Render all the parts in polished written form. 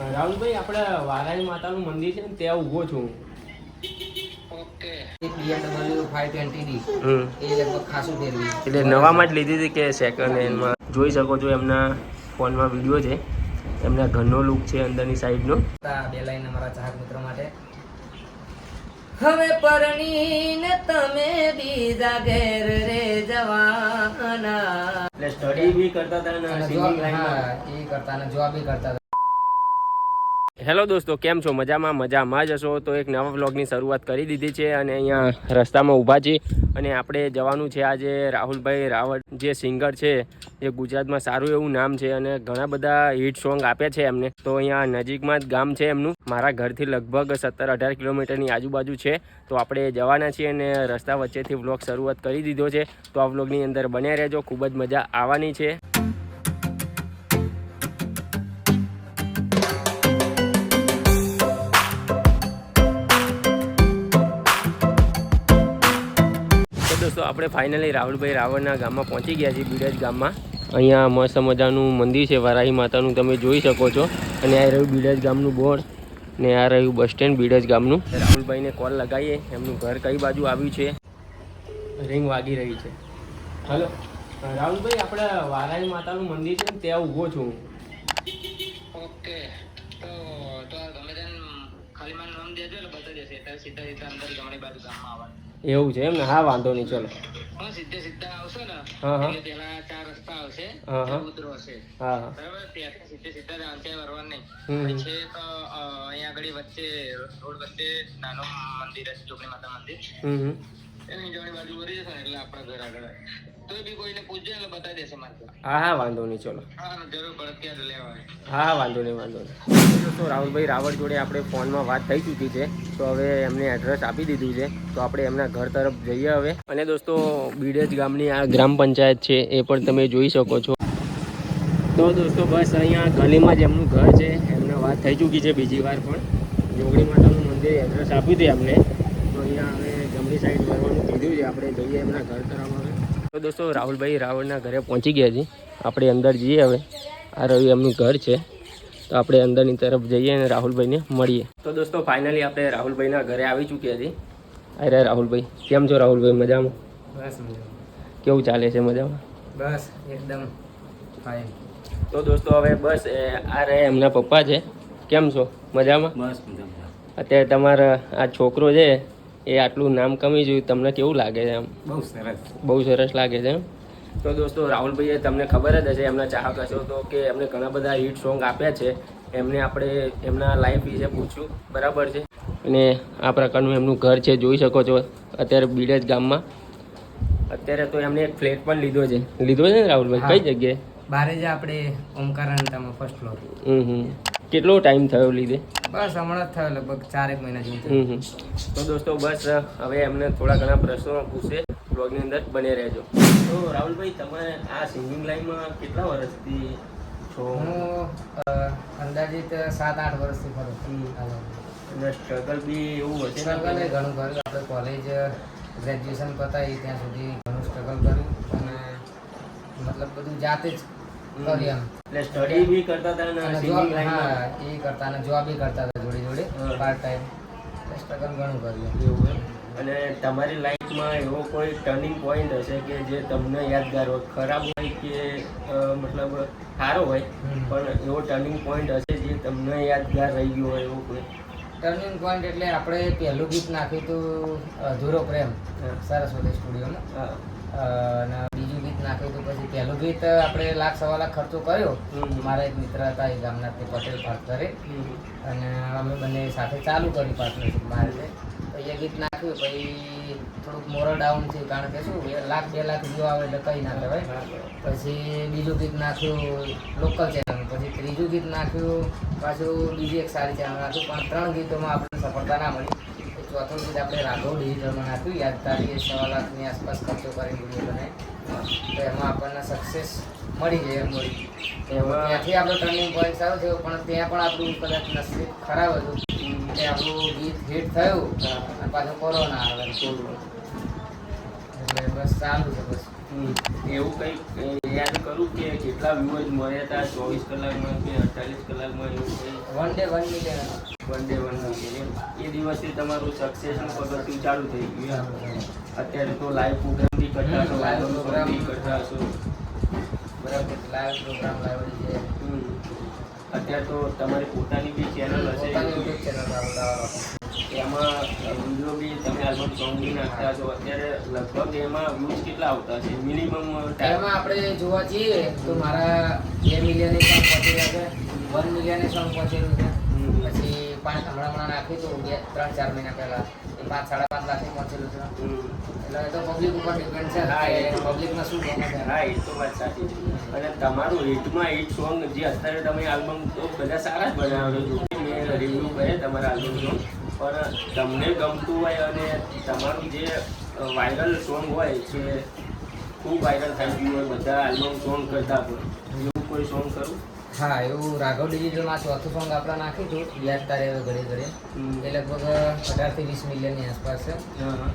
રાહુલભાઈ, આપણે વારાઈ માતાનું મંદિર છે ને ત્યાં ઊભો છું. ઓકે. BMW 520D એ લગભગ ખાસું ફેરવી. એટલે નવામાં જ લીધી હતી કે સેકન્ડ હેન્ડમાં? જોઈ શકો છો એમના ફોનમાં વિડીયો છે, એમના ઘરનો લુક છે અંદરની સાઈડનો. બે લાઈન અમારા ચાહક મિત્રો માટે. હવે પરણીને તમે બીજા ઘેર રે જવાના. એટલે સ્ટડી બી કરતા હતા અને સિંગિંગ લાઈનમાં એ કરતા અને જોબ બી કરતા. હેલો દોસ્તો, કેમ છો? મજામાં જ હશો. તો એક નવા વ્લોગની શરૂઆત કરી દીધી છે અને અહીંયા રસ્તામાં ઊભા છીએ અને આપણે જવાનું છે આજે રાહુલભાઈ રાવળ, જે સિંગર છે, એ ગુજરાતમાં સારું એવું નામ છે અને ઘણા બધા હિટ સોંગ આપ્યા છે એમને. તો અહીંયા નજીકમાં જ ગામ છે એમનું. મારા ઘરથી લગભગ 17-18 કિલોમીટરની આજુબાજુ છે. તો આપણે જવાના છીએ અને રસ્તા વચ્ચેથી વ્લોગ શરૂઆત કરી દીધો છે. તો આ વ્લોગની અંદર બન્યા રહેજો, ખૂબ જ મજા આવવાની છે. દોસ્તો, આપણે ફાઇનલી રાહુલભાઈ રાવળના ગામમાં પહોંચી ગયા છીએ, બિડજ ગામમાં. અહીંયા મસ્ત મજાનું મંદિર છે વારાહી માતાનું, તમે જોઈ શકો છો. અને આ રહ્યું બિડજ ગામનું બોર્ડ ને આ રહ્યું બસ સ્ટેન્ડ બિડજ ગામનું. રાહુલભાઈને કોલ લગાવીએ, એમનું ઘર કઈ બાજુ આવ્યું છે. રિંગ વાગી રહી છે. હલો રાહુલભાઈ, આપણે વારાહી માતાનું મંદિર છે ને ત્યાં ઊભો છું. ઓકે. તો તમે તેને ખાલી મારું નામ દેજો એટલે બતાવી દેશે. એટલે સીધા અંદર જમણી બાજુ ગામમાં આવવાનું. એવું છે એમ ને? હા, વાંધો નહીં, ચલો. હા, સીધા આવશો ને એટલે પેલા 4 રસ્તા આવશે, ઉતરો હશે. બરાબર, ત્યાંથી સીધા જ આવશે, વરવાનું નહીં. છે તો અહીંયા આગળ વચ્ચે રોડ વચ્ચે નાનું મંદિર હશે, ચોકડી માતા મંદિર. એની જમણી બાજુ વળી જશે ને એટલે આપણા ઘર આગળ. તો બી કોઈને પૂછજો એટલે બતાવી દેશે મારે. હા, વાંધો નહીં, ચલો. હા, જરૂર પડે ત્યારે લેવાય. હા, વાંધો નહીં. તો રાહુલભાઈ રાવળ જોડે આપણે ફોનમાં વાત થઈ ચૂકી છે. તો હવે એમને એડ્રેસ આપી દીધું છે. તો આપણે એમના ઘર તરફ જઈએ હવે. અને દોસ્તો, બિડજ ગામની આ ગ્રામ પંચાયત છે, એ પણ તમે જોઈ શકો છો. તો દોસ્તો, બસ અહીંયા ગલીમાં જ એમનું ઘર છે. એમને વાત થઈ ચૂકી છે બીજી વાર પણ. જોગણી માતાનું મંદિર એડ્રેસ આપ્યું હતું એમને. તો અહીંયા હવે જમણી સાઈડ કરવાનું કીધું છે. આપણે જઈએ એમના ઘર તરફ હવે. તો દોસ્તો, રાહુલભાઈ રાવળના ઘરે પહોંચી ગયા છીએ. આપણે અંદર જઈએ હવે. આ રહ્યું એમનું ઘર છે. તો આપણે અંદરની તરફ જઈએ અને રાહુલભાઈને મળીએ. તો દોસ્તો, ફાઇનલી આપણે રાહુલભાઈના ઘરે આવી ચૂક્યા છીએ. અરે રાહુલભાઈ, કેમ છો રાહુલભાઈ? મજામાં? બસ મજામાં. કેવું ચાલે છે? મજામાં? બસ એકદમ ફાઇન. તો દોસ્તો, હવે બસ આ રહે એમના પપ્પા છે. કેમ છો? મજામાં? બસ મજામાં. અત્યારે તમારા આ છોકરો છે, એ આટલું નામ કમી જોયું, તમને કેવું લાગે છે? આમ બહુ સરસ. બહુ સરસ લાગે છે એમ. તો દોસ્તો, રાહુલભાઈએ તમને ખબર જ હશે, એમના ચાહક હશો તો, કે એમને ઘણા બધા હિટ સોંગ આપ્યા છે. એમને આપણે એમના લાઈફ વિશે પૂછ્યું, બરાબર છે. અને આ પ્રકારનું એમનું ઘર છે, જોઈ શકો છો અત્યારે બિડજ ગામમાં. અત્યારે તો એમને એક ફ્લેટ પણ લીધો છે ને રાહુલભાઈ? કઈ જગ્યાએ? બારે જ આપણે ઓમકારાનંદમાં ફર્સ્ટ ફ્લોર. કેટલો ટાઈમ થયો લીધે? બસ હમણાં જ થયો, લગભગ 4 મહિના જેવું. તો દોસ્તો, બસ હવે એમને થોડા ઘણા પ્રશ્નો પૂછે, બ્લોગની અંદર બને રહેજો. તો રાહુલભાઈ, તમે આ સિંગિંગ લાઈનમાં કેટલા વર્ષથી છો? હું અંદાજિત 7-8 વર્ષથી ફરું છું. અને સ્ટ્રગલ બી એવું હશે? સ્ટ્રગલ એ ઘણું કર્યું. આપણે કોલેજ ગ્રેજ્યુએશન પતાવી ત્યાં સુધી ઘણું સ્ટ્રગલ કર્યું અને મતલબ બધું જાતે જ કર્યું એમ. એટલે સ્ટડી બી કરતા હતા અને સિંગિંગ લાઈનમાં એ કરતા અને જોબ બી કરતા હતા જોડે પાર્ટ ટાઈમ. સ્ટ્રગલ ઘણું કર્યું એવું એમ. અને તમારી લાઈફમાં એવો કોઈ ટર્નિંગ પોઈન્ટ હશે કે જે તમને યાદગાર હોય? ખરાબ હોય કે મતલબ સારો હોય, પણ એવો ટર્નિંગ પોઈન્ટ હશે જે તમને યાદગાર રહી ગયો હોય? એવો કોઈ ટર્નિંગ પોઈન્ટ એટલે આપણે પહેલું ગીત નાખ્યું હતું અધૂરો પ્રેમ, સરસ્વતી સ્ટુડિયોમાં. અને બીજું ગીત નાખ્યું હતું. પછી પહેલું ગીત આપણે 1 લાખ 1.25 લાખ ખર્ચો કર્યો. મારા એક મિત્ર હતા એ ગામના, તે પટેલ પાર્ટનરે, અને અમે બંને સાથે ચાલુ કર્યું પાર્ટનરશીપ મારે. તો એ ગીત નાખ્યું, પછી થોડુંક મોરલ ડાઉન થયું, કારણ કે શું 1 લાખ 2 લાખ વ્યૂ આવે એટલે કંઈ ના કહેવાય. પછી બીજું ગીત નાખ્યું લોકલ ચેનલ. પછી ત્રીજું ગીત નાખ્યું પાછું બીજી એક સારી ચેનલ નાખ્યું. પણ 3 ગીતોમાં આપણને સફળતા ના મળી. ચોથું ગીત આપણે રાઘવ ડિજિટલમાં નાખ્યું, યાદગારી 1.25 લાખની આસપાસ ખર્ચો કરીને વિડીયો બનાવી. તો એમાં આપણને સક્સેસ મળી જાય એમ મળી. ત્યાંથી આપણો ટર્નિંગ પોઈન્ટ સારો થયો, પણ ત્યાં પણ આપણું કદાચ નસીબ ખરાબ હતું કે આપણું ગીત હિટ થયું અને પાછું કોરોના આવે. એટલે બસ ચાલુ છે બસ. એવું કંઈક યાદ કરું કે કેટલા વ્યૂઅર્સ મળ્યા હતા 24 કલાકમાં કે 48 કલાકમાં એવું કંઈ? One day 1 million one day 1 million. એ દિવસથી તમારું સક્સેસનું પગથિયું ચાલુ થઈ ગયું એમ. અત્યારે તો લાઈવ પ્રોગ્રામ બી કરતા હશો, live live program બી કરતા હશો. બરાબર. લાઈવ પ્રોગ્રામ લાવડી છે. અત્યારે તો તમારી પોતાની બી ચેનલ હશે, પોતાની યુટ્યુબ ચેનલ આપણા એમાં વિડીયો બી તમે આલ્બમ સોંગ બી નાખતા છો. અત્યારે લગભગ એમાં વ્યૂઝ કેટલા આવતા છે મિનિમમ ટાઈમ? એમાં આપણે જોવા જઈએ તો મારા 2 મિલિયન સોંગ પહોંચેલા છે, 1 મિલિયન સોંગ પહોંચેલું છે. પછી 5 હમણાં નાખ્યું હતું 3-4 મહિના પહેલા, એ 5-5.5 લાખ પહોંચેલું છે. એટલે એ તો પબ્લિક ઉપર ડિપેન્ડ છે. હા, એ પબ્લિકમાં શું ગમે છે. હા, એ તો વાત સાચી છે. અને તમારું હિટમાં હિટ સોંગ જે અત્યારે તમે આલ્બમ તો બધા સારા જ બનાવો છો, મેં રિવ્યૂ કરે તમારા આલ્બમ સોંગ, પણ તમને ગમતું હોય અને તમારું જે વાયરલ સોંગ હોય છે, ખૂબ વાયરલ થઈ ગયું હોય બધા આલ્બમ સોંગ કરતા પણ એવું કોઈ સોંગ કરું? હા, એવું રાઘવ ડિજિટલમાં ચોથું સોંગ આપણે નાખ્યું હતું, યાદ તારે હવે ઘડે ઘડે. એ લગભગ 18 થી 20 મિલિયનની આસપાસ છે.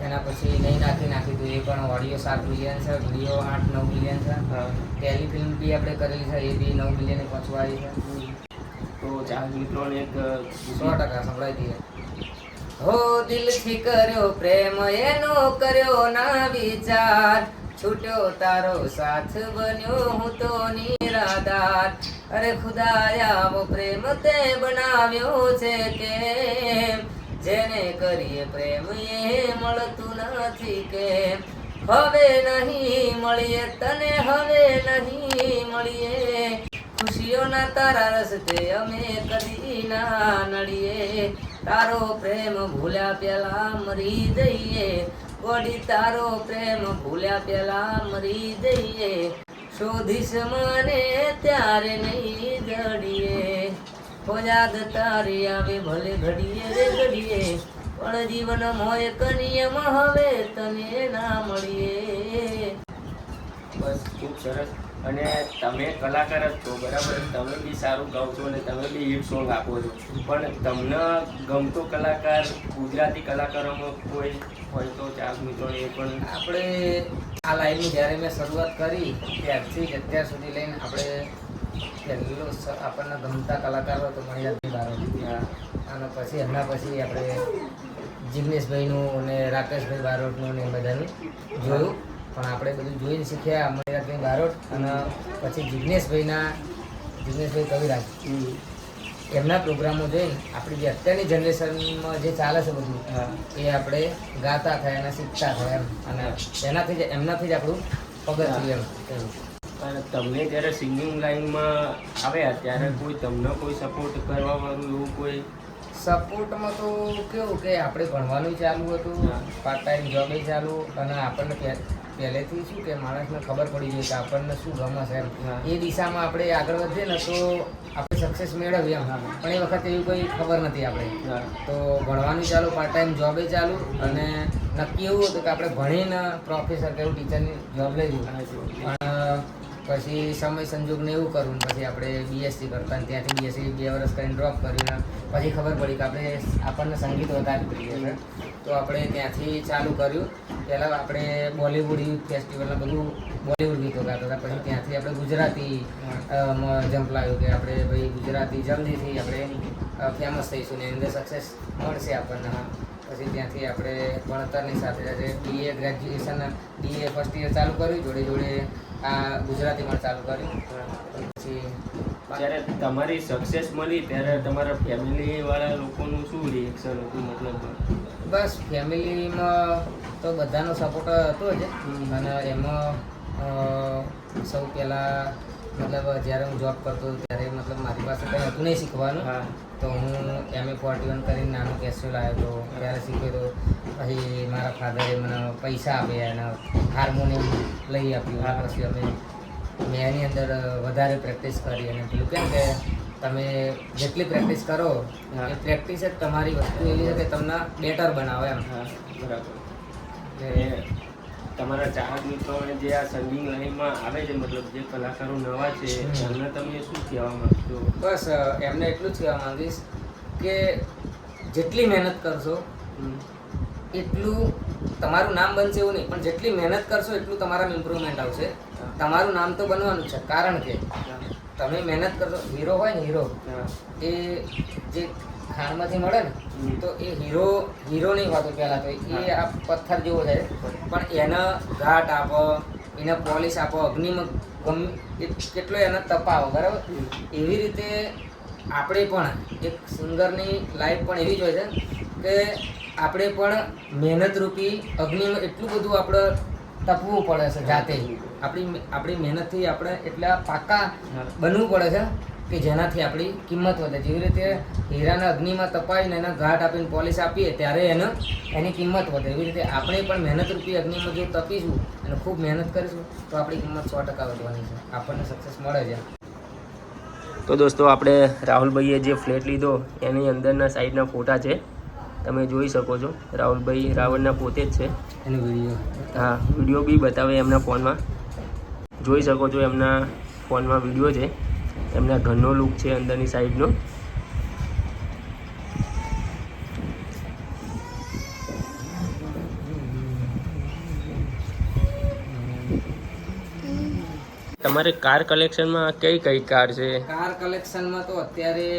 એના પછી નહીં નાખ્યું હતું, એ પણ ઓડિયો 7 મિલિયન છે, વિડીયો 8-9 મિલિયન છે. ટેલિફિલ્મ બી આપણે કરેલી છે, એ બી 9 મિલિયન પહોંચવા આવી છે. તો ચાર મિત્રોને એક 100% સંભળાઈ દઈએ. હો દિલથી કર્યો પ્રેમ એનો કર્યો ના વિચાર, છૂટ્યો તારો સાથ બન્યો હું તો નિરાધાર. અરે ખુદાયા વો પ્રેમ તે બનાવ્યો છે કેમ, જેને કરીએ પ્રેમ એ મળતું નથી કેમ. હવે નહીં મળીએ તને, હવે નહીં મળીએ, ખુશીઓના તારા રસ્તે અમે કદી ના નડીએ. તારો પ્રેમ ભૂલ્યા પેલા મરી જઈએ, વળી તારો પ્રેમ ભૂલ્યા પેલા મરી જઈએ. શોધીશ મને ત્યારે નહીં જડીએ, યાદ તારી આવે ભલે ઘડીએ રે ઘડીએ, પણ જીવન મોય કનિયમ હવે તને ના મળીએ. બસ ખૂબ સરસ. અને તમે કલાકાર જ છો, બરાબર? તમે બી સારું ગાઓ છો અને તમે બી હિટ સોંગ આપો છો, પણ તમને ગમતો કલાકાર ગુજરાતી કલાકારોમાં કોઈ હોય તો ચાર મિત્રોને એ પણ આપણે આ લાઈનની જ્યારે મેં શરૂઆત કરી ત્યારથી જ અત્યાર સુધી લઈને આપણે પહેલો આપણને ગમતા કલાકારો તો મણિલાલભાઈ બારોટ, અને પછી એમના પછી આપણે જિગ્નેશભાઈનું અને રાકેશભાઈ બારોટનું ને એ બધાનું જોયું. પણ આપણે બધું જોઈને શીખ્યા મણિલાલભાઈ બારોટ, અને પછી જિગ્નેશભાઈ કવિરાજ, એમના પ્રોગ્રામો જોઈને આપણી જે અત્યારની જનરેશનમાં જે ચાલે છે બધું, એ આપણે ગાતા થયા અને શીખતા થયા એમ, અને એમનાથી જ આપણું પગથિયું એમ. અને તમને જ્યારે સિંગિંગ લાઈનમાં આવ્યા ત્યારે તમને કોઈ સપોર્ટ કરવા વાળું એવું કોઈ? સપોર્ટમાં તો કેવું કે આપણે ભણવાનું ચાલુ હતું, પાર્ટ ટાઈમ જોબે ચાલુ, અને આપણને પહેલેથી શું કે માણસને ખબર પડી જાય કે આપણને શું ગમે છે એમ, એ દિશામાં આપણે આગળ વધીએ ને તો આપણે સક્સેસ મેળવીએ એમ. પણ એ વખતે એવી કોઈ ખબર નથી આપણે, તો ભણવાનું ચાલુ, પાર્ટ ટાઈમ જોબે ચાલુ, અને નક્કી એવું હતું કે આપણે ભણીને પ્રોફેસર કે એવું ટીચરની જોબ લઈ લીધું. પણ પછી સમય સંજોગને એવું કરવું, પછી આપણે બીએસસી કરતા, ત્યાંથી બીએસસી 2 વર્ષ કરીને ડ્રોપ કર્યું. પછી ખબર પડી કે આપણને સંગીત વધારે પ્રિય છે, તો આપણે ત્યાંથી ચાલુ કર્યું. પહેલાં આપણે બોલિવૂડ યુથ ફેસ્ટિવલને બધું બોલિવૂડ ગીતો ગાતા હતા, પછી ત્યાંથી આપણે ગુજરાતી જમ્પ લાવ્યું કે આપણે ભાઈ ગુજરાતી જલ્દીથી આપણે ફેમસ થઈશું ને અંદર સક્સેસ મળશે આપણને. પછી ત્યાંથી આપણે ભણતરની સાથે સાથે BA graduation, BA first year ચાલુ કર્યું, જોડે જોડે આ ગુજરાતીમાં ચાલુ કર્યું. પછી જ્યારે તમારી સક્સેસ મળી ત્યારે તમારા ફેમિલીવાળા લોકોનું શું રિએક્શન હતું? મતલબ બસ ફેમિલીમાં તો બધાનો સપોર્ટ હતો જ, અને એમાં સૌ પહેલાં મતલબ જ્યારે હું જોબ કરતો ત્યારે મતલબ મારી પાસે કંઈ હતું નહીં શીખવાનું, તો હું MA41 કરીને નાનો કેસ્યો લાવ્યો હતો, ત્યારે શીખ્યો હતો. પછી મારા ફાધરે મને પૈસા આપ્યા અને હાર્મોનિયમ લઈ આપ્યું. પછી મેં એની અંદર વધારે પ્રેક્ટિસ કરી, અને પેલું કેમ કે તમે જેટલી પ્રેક્ટિસ કરો એ પ્રેક્ટિસ જ તમારી વસ્તુ એવી છે કે તમને બેટર બનાવે એમ. બરાબર. તમારા ચાહક મિત્રોને જે આ સંગીત લાઈનમાં આવે છે, મતલબ જે કલાકારો નવા છે, એમને તમે શું કહેવા માંગશો? બસ એમને એટલું જ કહેવા માંગીશ કે જેટલી મહેનત કરશો એટલું તમારું નામ બનશે એવું નહીં, પણ જેટલી મહેનત કરશો એટલું તમારામાં ઇમ્પ્રુવમેન્ટ આવશે. તમારું નામ તો બનવાનું છે, કારણ કે તમે મહેનત કરશો. હીરો હોય ને, હીરો એ જે ખાણમાંથી મળે ને, તો એ હીરો નહીં હોતો પહેલાં તો. એ આ પથ્થર જેવો છે, પણ એને ઘાટ આપો, એને પોલિશ આપો, અગ્નિમાં કેટલો એને તપાવો, બરાબર. એવી રીતે આપણે પણ એક સિંગરની લાઈફ પણ એવી જ હોય છે કે આપણે પણ મહેનતરૂપી અગ્નિમાં એટલું બધું આપણે તપવું પડે છે જાતે. આપણી મહેનતથી આપણે એટલા પાકા બનવું પડે છે કે જેનાથી આપણી કિંમત વધે. જેવી રીતે હીરાના અગ્નિમાં તપાવીને એને ઘાટ આપીને પોલિશ આપીએ ત્યારે એની કિંમત વધે. એવી રીતે આપણે પણ મહેનતરૂપી અગ્નિમાં જો તપીશું અને ખૂબ મહેનત કરીશું તો આપણી કિંમત 100% વધવાની છે, આપણને સક્સેસ મળે છે. તો દોસ્તો આપણે રાહુલભાઈએ જે ફ્લેટ લીધો એની અંદરના સાઈડના ફોટા છે, તમે જોઈ શકો છો. રાહુલભાઈ રાવણના પોતે જ છે. એનો વિડીયો, હા, વિડીયો બી બતાવે એમના ફોનમાં, જોઈ શકો છો. એમના ફોનમાં વિડીયો છે, એમના ઘરનો લુક છે અંદરની સાઈડનો. તમારે કાર કલેક્શનમાં કઈ કઈ કાર છે? કાર કલેક્શનમાં તો અત્યારે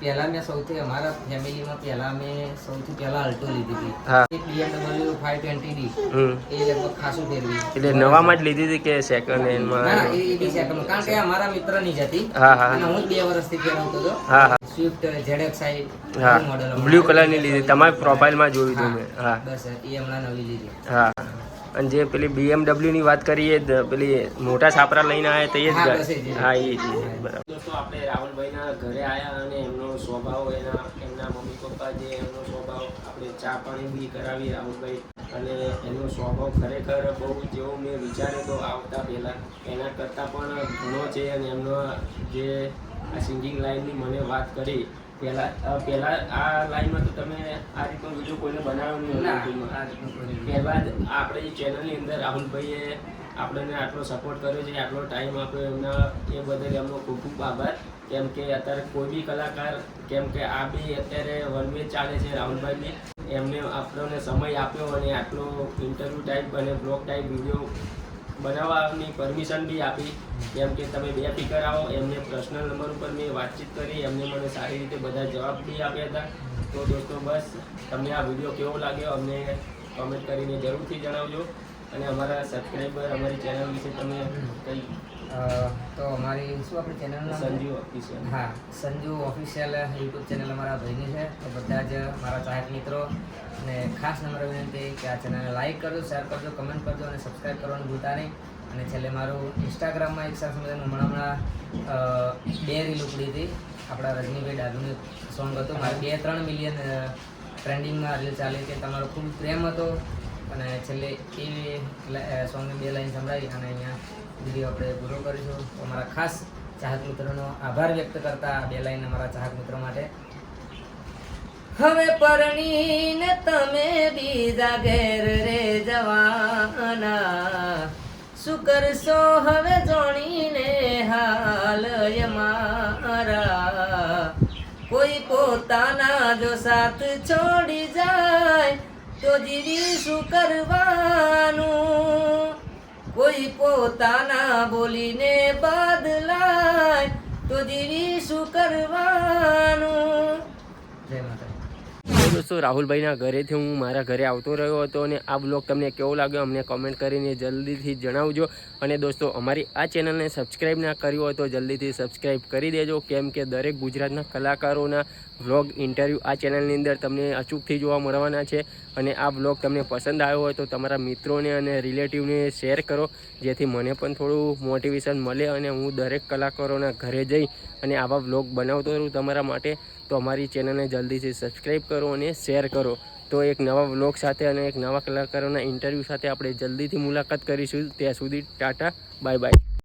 પહેલા મેં અમારા ફેમિલીમાં મેં સૌથી પહેલા અલ્ટો લીધી હતી. હા. BMW 520D. એ લગભગ ખાસું ફેરવી. એટલે નવામાં જ લીધી હતી કે સેકન્ડ હેન્ડમાં? ના, એ બી સેકન્ડ, કારણ કે અમારા મિત્રની જ હતી. હા હા. અને હું જ 2 વર્ષથી ફેરવતો હતો. હા હા. સ્વિફ્ટ ZXi હા, મોડલ. બ્લુ કલરની લીધી, તમારી પ્રોફાઇલમાં જોયું હતું મેં. હા બસ એ હમણાં નવી લીધી. હા. અને જે પેલી BMW ની વાત કરીએ, પેલી મોટા છાપરા લઈને આવ્યા તો એ જ. હા, એ જ. બરાબર. દોસ્તો આપણે રાહુલભાઈના ઘરે આવ્યા અને એમનો સ્વભાવ, એમના મમ્મી પપ્પા જે એમનો સ્વભાવ, આપણે ચા પાણી બી કરાવી રાહુલભાઈ. અને એમનો સ્વભાવ ખરેખર બહુ જેવો મેં વિચાર્યો તો આવતા પહેલાં એના કરતાં પણ ઘણો છે. અને એમનો જે આ સિંગિંગ લાઈનની મને વાત કરી, પહેલાં આ લાઈનમાં તો તમે આ રીતનો વિડીયો કોઈને બનાવ્યો નહીં. પહેલાં જ આપણી ચેનલની અંદર રાહુલભાઈએ આપણને આટલો સપોર્ટ કર્યો છે, આટલો ટાઈમ આપ્યો એમના, એ બદલ એમનો ખૂબ ખૂબ આભાર. કેમ કે અત્યારે કોઈ બી કલાકાર, કેમ કે આ બી અત્યારે વન વે ચાલે છે રાહુલભાઈ બી, એમને આપણને સમય આપ્યો અને આટલો ઇન્ટરવ્યૂ ટાઈપ અને બ્લોગ ટાઈપ વિડીયો બનાવવાની પરમિશન બી આપી. કેમ કે તમે બેફિકર આવો. એમને પર્સનલ નંબર ઉપર મેં વાતચીત કરી, એમને મને સારી રીતે બધા જવાબ બી આપ્યા હતા. તો દોસ્તો બસ તમને આ વિડીયો કેવો લાગ્યો અમને કમેન્ટ કરીને જરૂરથી જણાવજો. અને અમારા સબસ્ક્રાઈબર, અમારી ચેનલ વિશે તમે કંઈ? તો અમારી શું આપણી ચેનલનું નામ? સંજુ ઓફિશિયલ. હા, સંજુ ઓફિશિયલ યુટ્યુબ ચેનલ અમારા ભાઈની છે. તો બધા જ મારા ચાહક મિત્રો અને ખાસ નંબર વિનંતી કે આ ચેનલને લાઈક કરજો, શેર કરજો, કમેન્ટ કરજો અને સબસ્ક્રાઈબ કરવાનું ભૂલતા નહીં. અને છેલ્લે મારું ઇન્સ્ટાગ્રામમાં એક સરસ મજાનું હમણાં 2 રીલ ઉપડી હતી. આપણા રજનીભાઈ ડાભીનું સોંગ હતું, મારે 2-3 મિલિયન ટ્રેન્ડિંગમાં રીલ ચાલી હતી. તમારો ખૂબ પ્રેમ હતો અને છેલ્લે એ સોંગની 2 લાઈન સંભળાવી અને અહીંયા વિડીયો આપણે પૂરો કરીશું. તો અમારા ખાસ ચાહક મિત્રોનો આભાર વ્યક્ત કરતા 2 લાઈન અમારા ચાહક મિત્રો માટે. હવે પરણીને તમે બીજા ઘેર રે જવાના, શું કરશો હવે જોણીને હાલ અમારા. કોઈ પોતાના જો સાથ છોડી જાય તો જીવી શું કરવાનું. કોઈ પોતાના બોલીને બદલાય તો જીવી શું કરવાનું. જય માતા. દોસ્તો રાહુલભાઈના ઘરેથી હું મારા ઘરે આવતો રહ્યો હતો અને આ બ્લોગ તમને કેવો લાગ્યો અમને કમેન્ટ કરીને જલ્દીથી જણાવજો. અને દોસ્તો અમારી આ ચેનલને સબસ્ક્રાઈબ ના કર્યું હોય તો જલ્દીથી સબસ્ક્રાઈબ કરી દેજો. કેમ કે દરેક ગુજરાતના કલાકારોના વ્લોગ ઇન્ટરવ્યૂ આ ચેનલની અંદર તમને અચૂકથી જોવા મળવાના છે. અને આ બ્લોગ તમને પસંદ આવ્યો હોય તો તમારા મિત્રોને અને રિલેટિવને શેર કરો, જેથી મને પણ થોડું મોટિવેશન મળે અને હું દરેક કલાકારોના ઘરે જઈ અને આવા વ્લોગ બનાવતો રહું તમારા માટે. તો અમારી ચેનલને જલ્દીથી સબસ્ક્રાઈબ કરો અને શેર કરો. તો એક નવા વ્લોગ સાથે અને એક નવા કલાકારોના ઇન્ટરવ્યૂ સાથે આપણે જલ્દીથી મુલાકાત કરીશું. ત્યાં સુધી ટાટા, બાય બાય.